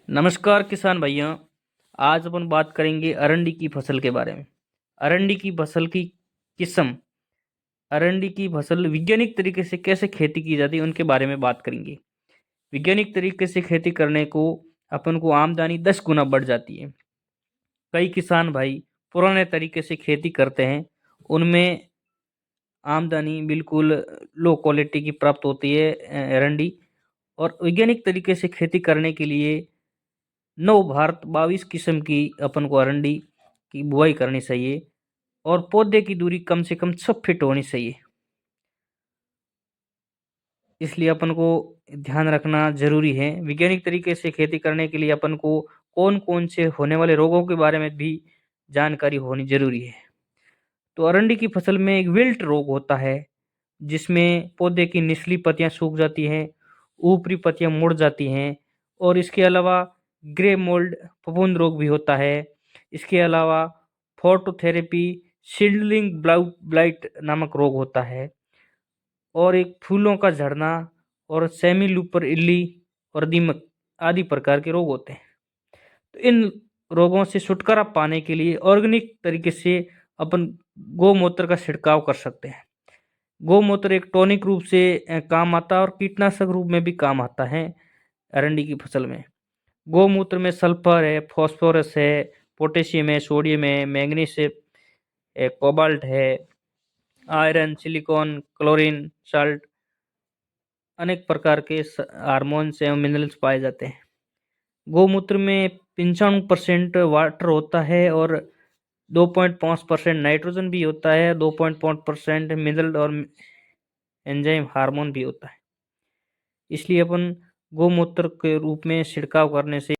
नमस्कार किसान भाइयों। आज अपन बात करेंगे अरंडी की फसल के बारे में। अरंडी की फसल की किस्म, अरंडी की फसल वैज्ञानिक तरीके से कैसे खेती की जाती है उनके बारे में बात करेंगे। वैज्ञानिक तरीके से खेती करने को अपन को आमदनी 10 गुना बढ़ जाती है। कई किसान भाई पुराने तरीके से खेती करते हैं, उनमें आमदनी बिल्कुल लो क्वालिटी की प्राप्त होती है अरंडी। और वैज्ञानिक तरीके से खेती करने के लिए नव भारत 22 किस्म की अपन को अरंडी की बुआई करनी चाहिए और पौधे की दूरी कम से कम 6 फीट होनी चाहिए। इसलिए अपन को ध्यान रखना जरूरी है। वैज्ञानिक तरीके से खेती करने के लिए अपन को कौन कौन से होने वाले रोगों के बारे में भी जानकारी होनी जरूरी है। तो अरंडी की फसल में एक विल्ट रोग होता है, जिसमें पौधे की निचली पत्तियां सूख जाती हैं, ऊपरी पत्तियां मुड़ जाती हैं। और इसके अलावा ग्रे मोल्ड फफूंद रोग भी होता है। इसके अलावा फोटोथेरेपी शील्डिंग ब्लाइट नामक रोग होता है। और एक फूलों का झड़ना और सेमी लूपर इल्ली और दीमक आदि प्रकार के रोग होते हैं। तो इन रोगों से छुटकारा पाने के लिए ऑर्गेनिक तरीके से अपन गौमूत्र का छिड़काव कर सकते हैं। गौमूत्र एक टॉनिक रूप से काम आता है और कीटनाशक रूप में भी काम आता है अरंडी की फसल में। गौमूत्र में सल्फर है, फास्फोरस है, पोटेशियम है, सोडियम है, मैंगनीज है, कोबाल्ट है, आयरन, सिलिकॉन, क्लोरीन, साल्ट, अनेक प्रकार के हार्मोन्स एवं मिनरल्स पाए जाते हैं। गौमूत्र में 95% वाटर होता है और 2.5% नाइट्रोजन भी होता है, 2.5% मिनरल और एंजाइम हार्मोन भी होता है। इसलिए अपन गौमूत्र के रूप में छिड़काव करने से